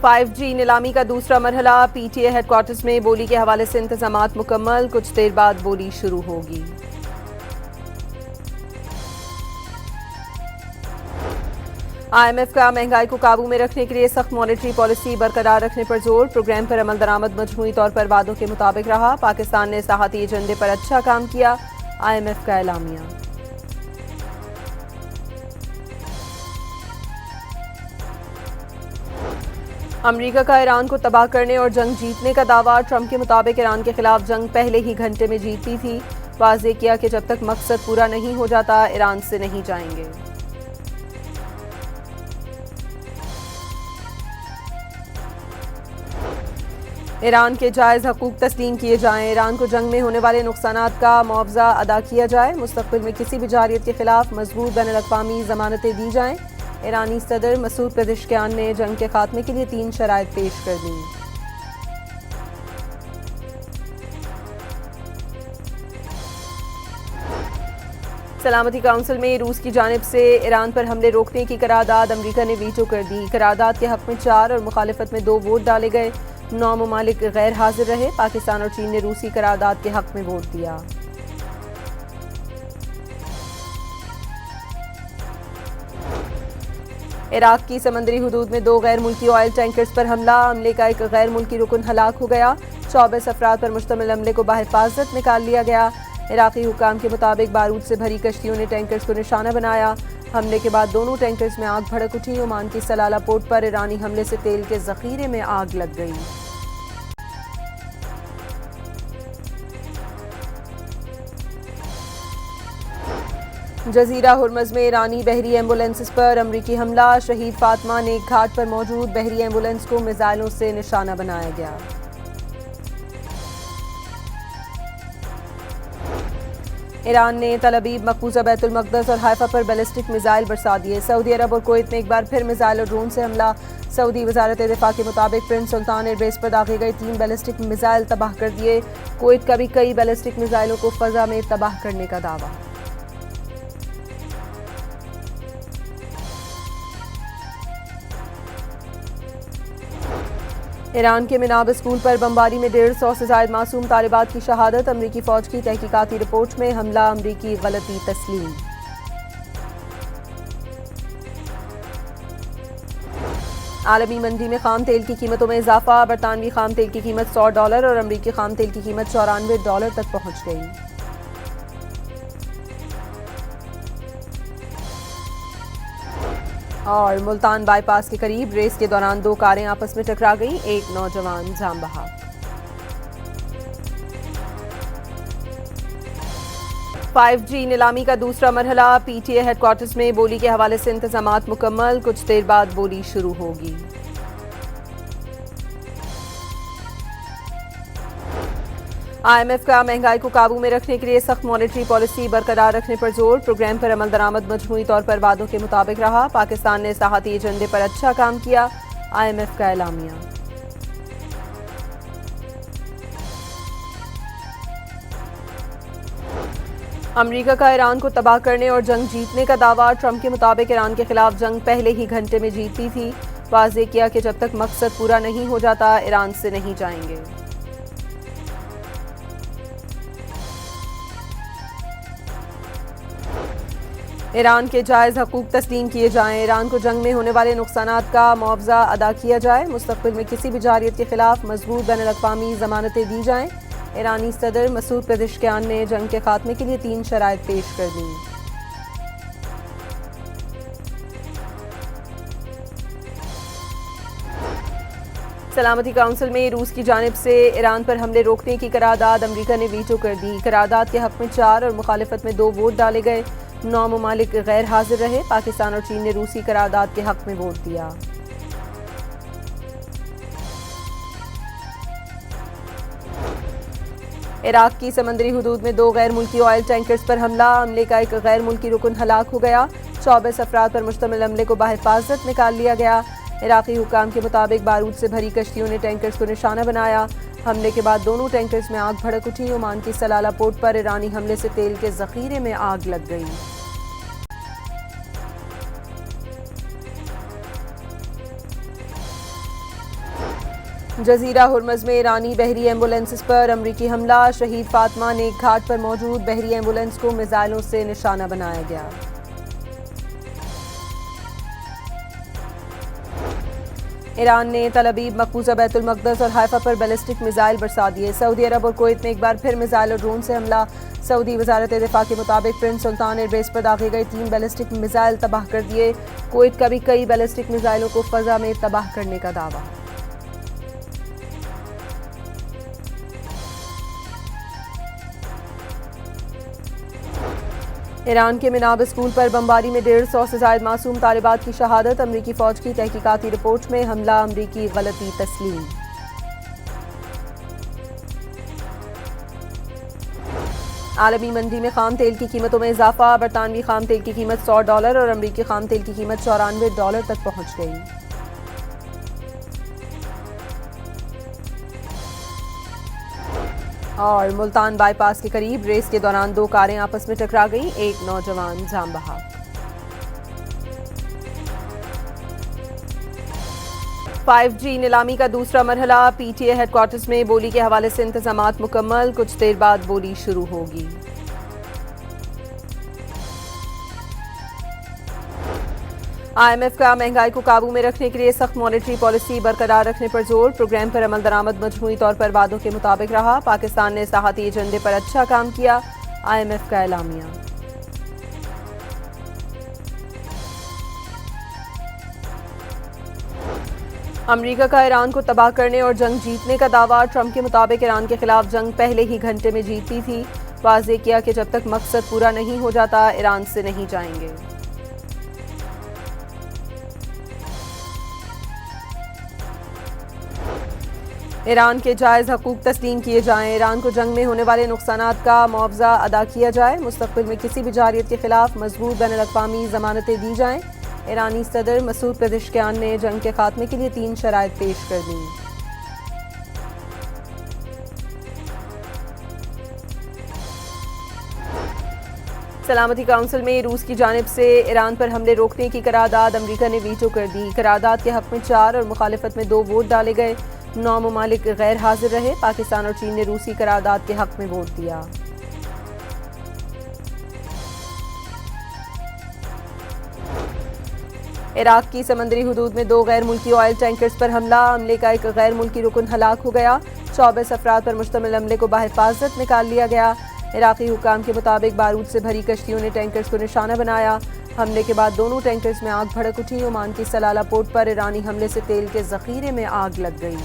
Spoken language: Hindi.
5G नीलामी का दूसरा मरहला। पीटीए हेडक्वार्टर्स में बोली के हवाले से इंतजामात मुकम्मल, कुछ देर बाद बोली शुरू होगी। IMF का महंगाई को काबू में रखने के लिए सख्त मॉनेटरी पॉलिसी बरकरार रखने पर जोर। प्रोग्राम पर अमल दरामद मजमूई तौर पर वादों के मुताबिक रहा। पाकिस्तान ने इस्लाहाती एजेंडे पर अच्छा काम किया, IMF का एलामिया। अमरीका का ईरान को तबाह करने और जंग जीतने का दावा। ट्रंप के मुताबिक ईरान के खिलाफ जंग पहले ही घंटे में जीती थी। वाज़ेह किया कि जब तक मकसद पूरा नहीं हो जाता ईरान से नहीं जाएंगे। ईरान के जायज़ हकूक तस्लीम किए जाएं। ईरान को जंग में होने वाले नुकसानात का मुआवजा अदा किया जाए। मुस्तक़बिल में किसी भी जारियत के खिलाफ मजबूत बैनुल-अक़वामी ज़मानतें दी जाएं। ईरानी सदर मसूद पेज़ेश्कियान ने जंग के खात्मे के लिए 3 शराइत पेश कर दी। सलामती काउंसिल में रूस की जानिब से ईरान पर हमले रोकने की करारदाद अमरीका ने वीटो कर दी। करारदाद के हक में 4 और मुखालिफत में 2 वोट डाले गए। 9 ममालिक गैर हाजिर रहे। पाकिस्तान और चीन ने रूसी करारदाद के हक में वोट दिया। इराक की समंदरी हुदूद में 2 गैर मुल्की ऑयल टैंकर्स पर हमला। हमले का एक गैर मुल्की रुकन हलाक हो गया। 24 अफराद पर मुश्तमिल हमले को बाहिफाजत निकाल लिया गया। इराकी हुकाम के मुताबिक बारूद से भरी कश्तियों ने टैंकर्स को निशाना बनाया। हमले के बाद दोनों टैंकर्स में आग भड़क उठी। ओमान की सलाला पोर्ट पर ईरानी हमले से तेल के जखीरे में आग लग गई। जजीरा हुर्मज में ईरानी बहरी एम्बुलेंसेस पर अमरीकी हमला। शहीद फातिमा नेक घाट पर मौजूद बहरी एम्बुलेंस को मिसाइलों से निशाना बनाया गया। ईरान ने तल अबीब, मकबूजा, बैतुल मक़दस और हाइफा पर बैलिस्टिक मिसाइल बरसा दिए। सऊदी अरब और कुवैत में एक बार फिर मिसाइल और ड्रोन से हमला। सऊदी वजारत दिफा के मुताबिक प्रिंस सुल्तान एयरबेस पर दागे गए 3 बैलिस्टिक मिसाइल तबाह कर दिए। कुवैत का भी कई बैलिस्टिक मिसाइलों को फजा में तबाह करने का दावा। ईरान के मिनाब स्कूल पर बमबारी में 150 से ज़ायद मासूम तालिबात की शहादत। अमरीकी फ़ौज की तहकीकाती रिपोर्ट में हमला अमरीकी गलती तस्लीम। आलमी मंडी में खाम तेल की कीमतों में इजाफा। बरतानवी खाम तेल की कीमत $100 और अमरीकी खाम तेल की कीमत $94 तक पहुंच गई। और मुल्तान बाईपास के करीब रेस के दौरान 2 कारें आपस में टकरा गईं। एक नौजवान जान बहा। $5G नीलामी का दूसरा मरहला। पीटीए हेडक्वार्टर्स में बोली के हवाले से इंतजामात मुकम्मल, कुछ देर बाद बोली शुरू होगी। IMF का महंगाई को काबू में रखने के लिए सख्त मॉनेटरी पॉलिसी बरकरार रखने पर जोर। प्रोग्राम पर अमल दरामद मजमूई तौर पर वादों के मुताबिक रहा। पाकिस्तान ने इस्लाहाती एजेंडे पर अच्छा काम किया, IMF का एलामिया। अमरीका का ईरान को तबाह करने और जंग जीतने का दावा। ट्रंप के मुताबिक ईरान के खिलाफ जंग पहले ही घंटे में जीती थी। वाज़ेह किया कि जब तक मकसद पूरा नहीं हो जाता ईरान से नहीं जाएंगे। ईरान के जायज़ हकूक तस्लीम किए जाएं। ईरान को जंग में होने वाले नुकसानात का मुआवजा अदा किया जाए। मुस्तक़बिल में किसी भी जारियत के खिलाफ मजबूत बैनुल-अक़वामी ज़मानतें दी जाएं। ईरानी सदर मसूद पेज़ेश्कियान ने जंग के खात्मे के लिए 3 शराइत पेश कर दी। सलामती काउंसिल में रूस की जानिब से ईरान पर हमले रोकने की करारदाद अमरीका ने वीटो कर दी। करारदाद के हक में 4 और मुखालिफत में 2 वोट डाले गए। 9 ममालिक गैर हाजिर रहे। पाकिस्तान और चीन ने रूसी करारदाद के हक में वोट दिया। इराक की समंदरी हुदूद में 2 गैर मुल्की ऑयल टैंकर्स पर हमला। हमले का एक गैर मुल्की रुकन हलाक हो गया। 24 अफराद पर मुश्तमिल हमले को बाहिफाजत निकाल लिया गया। इराकी हुकाम के मुताबिक बारूद से भरी कश्तियों ने टैंकर्स को निशाना बनाया। हमले के बाद दोनों टैंकर्स में आग भड़क उठी। ओमान की सलाला पोर्ट पर ईरानी हमले से तेल के जखीरे में आग लग गई। जजीरा हुर्मज में ईरानी बहरी एम्बुलेंसेस पर अमरीकी हमला, शहीद फातिमा नेक घाट पर मौजूद बहरी एम्बुलेंस को मिसाइलों से निशाना बनाया गया। ईरान ने तल अबीब, मकबूजा, बैतुल मक़दस और हाइफा पर बैलिस्टिक मिसाइल बरसा दिए। सऊदी अरब और कुवैत में एक बार फिर मिसाइल और ड्रोन से हमला। सऊदी वजारत दिफा के मुताबिक प्रिंस सुल्तान एयरबेस पर दागे गए 3 बैलिस्टिक मिसाइल तबाह कर दिए। कुवैत का भी कई बैलिस्टिक मिसाइलों को फजा में तबाह करने का दावा। ईरान के मिनाब स्कूल पर बमबारी में 150 से ज्यादा मासूम तालिबात की शहादत। अमरीकी फौज की तहकीकाती रिपोर्ट में हमला अमरीकी गलती तस्लीम। आलमी मंडी में खाम तेल की कीमतों में इजाफा। बरतानवी खाम तेल की कीमत $100 और अमरीकी खाम तेल की कीमत $94 तक पहुंच गई। और मुल्तान बाईपास के करीब रेस के दौरान 2 कारें आपस में टकरा गईं, एक नौजवान जान बहक। 5G नीलामी का दूसरा मरहला। PTA हेडक्वार्टर्स में बोली के हवाले से इंतजामात मुकम्मल, कुछ देर बाद बोली शुरू होगी। IMF का महंगाई को काबू में रखने के लिए सख्त मॉनेटरी पॉलिसी बरकरार रखने पर जोर। प्रोग्राम पर अमल दरामद मजमूई तौर पर वादों के मुताबिक रहा। पाकिस्तान ने इस्लाहाती एजेंडे पर अच्छा काम किया, IMF का एलामिया। अमरीका का ईरान को तबाह करने और जंग जीतने का दावा। ट्रंप के मुताबिक ईरान के खिलाफ जंग पहले ही घंटे में जीती थी। वाज़ेह किया कि जब तक मकसद पूरा नहीं हो जाता ईरान से नहीं जाएंगे। ईरान के जायज़ हकूक तस्लीम किए जाएं। ईरान को जंग में होने वाले नुकसानात का मुआवजा अदा किया जाए। मुस्तक़बिल में किसी भी जारियत के खिलाफ मजबूत बैनुल-अक़वामी ज़मानतें दी जाएं। ईरानी सदर मसूद पेज़ेश्कियान ने जंग के खात्मे के लिए 3 शराइत पेश कर दी। सलामती काउंसिल में रूस की जानिब से ईरान पर हमले रोकने की करारदाद अमरीका ने वीटो कर दी। करारदाद के हक में 4 और मुखालिफत में 2 वोट डाले गए। 9 ममालिक गैर हाजिर रहे। पाकिस्तान और चीन ने रूसी करारदाद के हक में वोट दिया। इराक की समंदरी हुदूद में 2 गैर मुल्की ऑयल टैंकर्स पर हमला। हमले का एक गैर मुल्की रुकन हलाक हो गया। 24 अफराद पर मुश्तमिल हमले को बहिफाजत निकाल लिया गया। इराकी हुक्काम के मुताबिक बारूद से भरी कश्तियों ने टैंकर्स को निशाना बनाया। हमले के बाद दोनों टैंकर्स में आग भड़क उठी। ओमान की सलाला पोर्ट पर ईरानी हमले से तेल के जखीरे में आग लग गई।